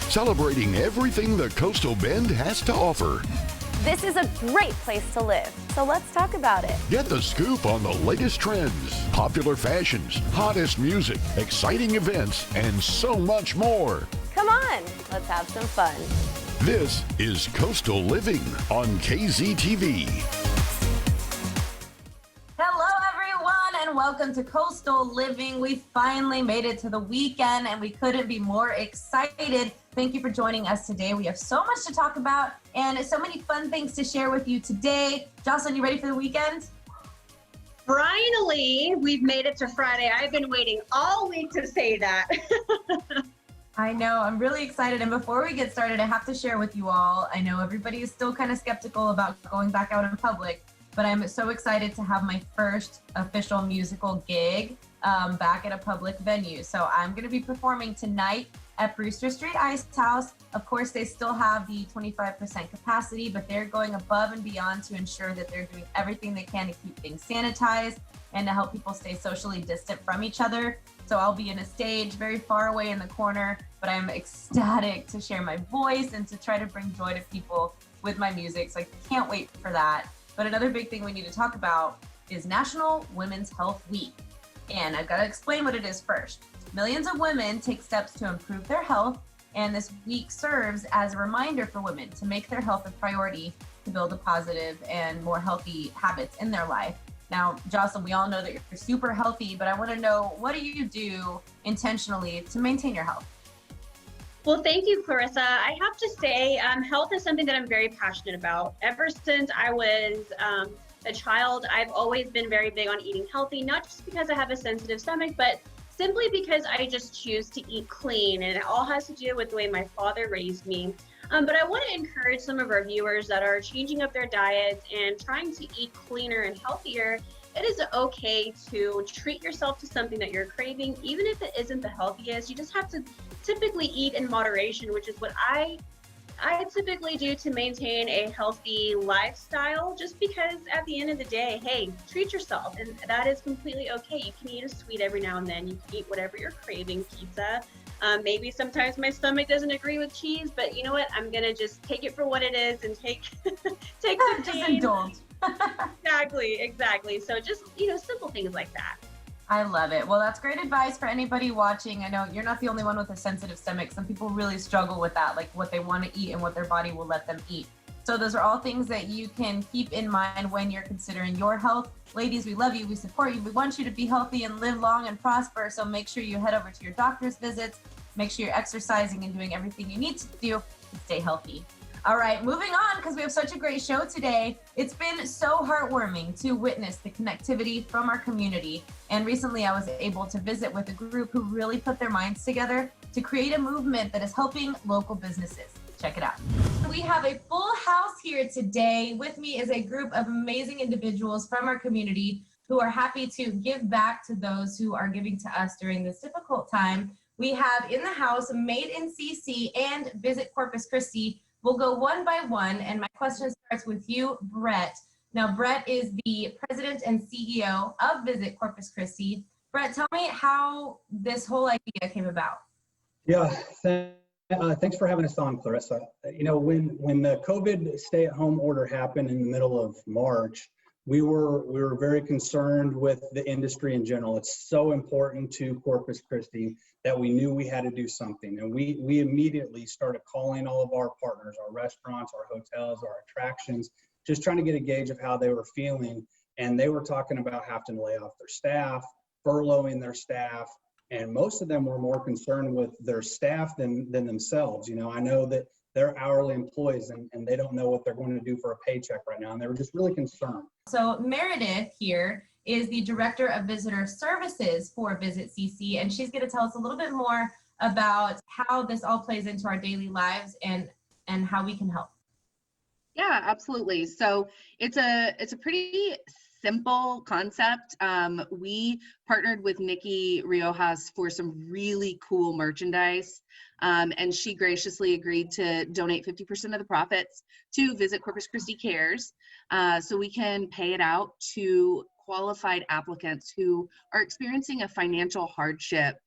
celebrating everything the Coastal Bend has to offer. This is a great place to live, so let's talk about it. Get the scoop on the latest trends, popular fashions, hottest music, exciting events, and so much more. Come on, let's have some fun. This is Coastal Living on KZTV. Hello, everyone, and welcome to Coastal Living. We finally made it to the weekend, and we couldn't be more excited. Thank you for joining us today. We have so much to talk about and so many fun things to share with you today. Jocelyn, you ready for the weekend? Finally, we've made it to Friday. I've been waiting all week to say that. I know, I'm really excited. And before we get started, I have to share with you all, I know everybody is still kind of skeptical about going back out in public, but I'm so excited to have my first official musical gig back at a public venue. So I'm going to be performing tonight at Brewster Street Ice House. Of course, they still have the 25% capacity, but they're going above and beyond to ensure that they're doing everything they can to keep things sanitized and to help people stay socially distant from each other. So I'll be in a stage very far away in the corner, but I'm ecstatic to share my voice and to try to bring joy to people with my music. So I can't wait for that. But another big thing we need to talk about is National Women's Health Week. And I've got to explain what it is first. Millions of women take steps to improve their health, and this week serves as a reminder for women to make their health a priority to build a positive and more healthy habits in their life. Now, Jocelyn, we all know that you're super healthy, but I want to know, what do you do intentionally to maintain your health? Well, thank you, Clarissa. I have to say, health is something that I'm very passionate about. Ever since I was a child, I've always been very big on eating healthy, not just because I have a sensitive stomach, but simply because I just choose to eat clean, and it all has to do with the way my father raised me. But I want to encourage some of our viewers that are changing up their diets and trying to eat cleaner and healthier. It is okay to treat yourself to something that you're craving, even if it isn't the healthiest. You just have to typically eat in moderation, which is what I typically do to maintain a healthy lifestyle, just because at the end of the day, hey, treat yourself, and that is completely okay. You can eat a sweet every now and then. You can eat whatever you're craving, pizza. Maybe sometimes my stomach doesn't agree with cheese, but you know what? I'm gonna just take it for what it is and take the Just indulge. Exactly. So just, simple things like that. I love it. Well, that's great advice for anybody watching. I know you're not the only one with a sensitive stomach. Some people really struggle with that, like what they want to eat and what their body will let them eat. So those are all things that you can keep in mind when you're considering your health. Ladies, we love you. We support you. We want you to be healthy and live long and prosper. So make sure you head over to your doctor's visits. Make sure you're exercising and doing everything you need to do to stay healthy. All right, moving on, because we have such a great show today. It's been so heartwarming to witness the connectivity from our community. And recently I was able to visit with a group who really put their minds together to create a movement that is helping local businesses. Check it out. We have a full house here today. With me is a group of amazing individuals from our community who are happy to give back to those who are giving to us during this difficult time. We have in the house Made in CC and Visit Corpus Christi. We'll go one by one, and my question starts with you, Brett. Now, Brett is the president and CEO of Visit Corpus Christi. Brett, tell me how this whole idea came about. Yeah, thanks for having us on, Clarissa. When the COVID stay-at-home order happened in the middle of March, we were very concerned with the industry in general. It's so important to Corpus Christi that we knew we had to do something. And we immediately started calling all of our partners, our restaurants, our hotels, our attractions, just trying to get a gauge of how they were feeling. And they were talking about having to lay off their staff, furloughing their staff, and most of them were more concerned with their staff than themselves. I know that they're hourly employees and they don't know what they're going to do for a paycheck right now. And they were just really concerned. So Meredith here is the Director of Visitor Services for Visit CC, and she's going to tell us a little bit more about how this all plays into our daily lives and how we can help. Yeah, absolutely. So it's a pretty simple concept. We partnered with Nikki Riojas for some really cool merchandise, and she graciously agreed to donate 50% of the profits to Visit Corpus Christi Cares, so we can pay it out to qualified applicants who are experiencing a financial hardship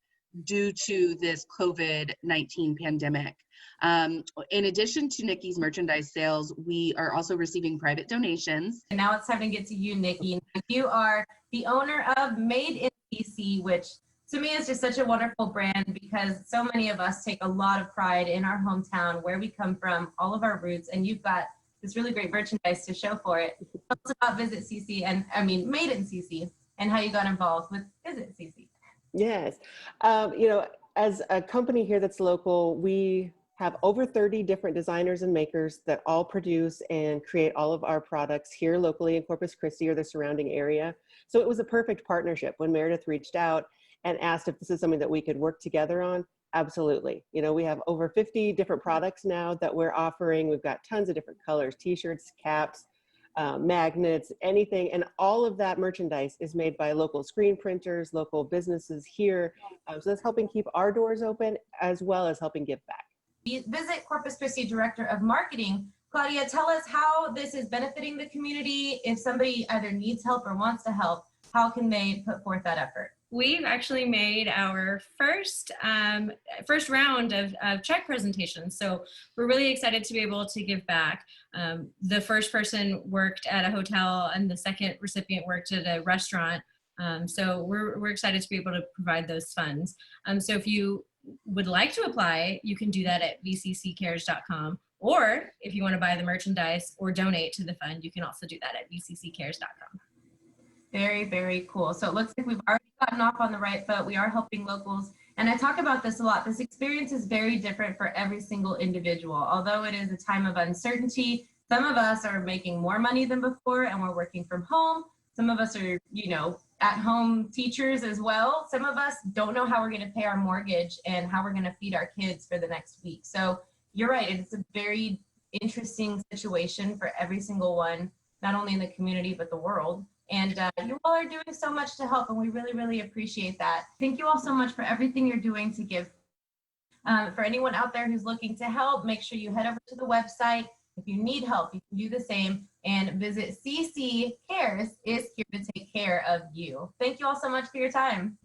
due to this COVID-19 pandemic. In addition to Nikki's merchandise sales, we are also receiving private donations. And now it's time to get to you, Nikki. You are the owner of Made in CC, which to me is just such a wonderful brand because so many of us take a lot of pride in our hometown, where we come from, all of our roots, and you've got this really great merchandise to show for it. Tell us about Visit CC Made in CC, and how you got involved with Visit CC. Yes. As a company here that's local, we have over 30 different designers and makers that all produce and create all of our products here locally in Corpus Christi or the surrounding area. So it was a perfect partnership when Meredith reached out and asked if this is something that we could work together on. Absolutely. We have over 50 different products now that we're offering. We've got tons of different colors, t-shirts, caps, magnets, anything. And all of that merchandise is made by local screen printers, local businesses here. So that's helping keep our doors open as well as helping give back. Visit Corpus Christi Director of Marketing. Claudia, tell us how this is benefiting the community. If somebody either needs help or wants to help, how can they put forth that effort? We've actually made our first round of check presentations. So we're really excited to be able to give back. The first person worked at a hotel and the second recipient worked at a restaurant. So we're excited to be able to provide those funds. So if you would like to apply, you can do that at vcccares.com. Or if you want to buy the merchandise or donate to the fund, you can also do that at vcccares.com. Very, very cool. So it looks like we've already gotten off on the right foot. We are helping locals. And I talk about this a lot. This experience is very different for every single individual. Although it is a time of uncertainty, some of us are making more money than before and we're working from home. Some of us are, at-home teachers as well. Some of us don't know how we're going to pay our mortgage and how we're going to feed our kids for the next week. So you're right. It's a very interesting situation for every single one, not only in the community, but the world. And you all are doing so much to help, and we really, really appreciate that. Thank you all so much for everything you're doing to give. For anyone out there who's looking to help, make sure you head over to the website. If you need help, you can do the same. And Visit CC Cares is here to take care of you. Thank you all so much for your time.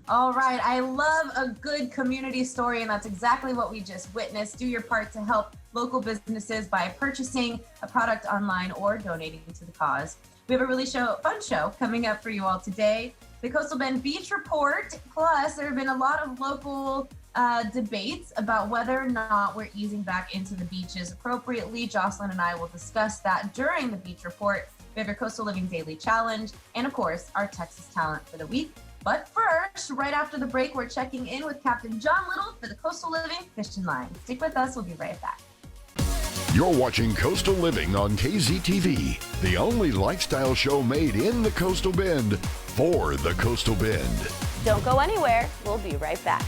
All right, I love a good community story, and that's exactly what we just witnessed. Do your part to help local businesses by purchasing a product online or donating to the cause. We have a really fun show coming up for you all today. The Coastal Bend Beach Report, plus there have been a lot of local debates about whether or not we're easing back into the beaches appropriately. Jocelyn and I will discuss that during the Beach Report. We have your Coastal Living Daily Challenge, and of course, our Texas Talent for the Week. But first, right after the break, we're checking in with Captain John Little for the Coastal Living Fishing Line. Stick with us, we'll be right back. You're watching Coastal Living on KZTV, the only lifestyle show made in the Coastal Bend for the Coastal Bend. Don't go anywhere. We'll be right back.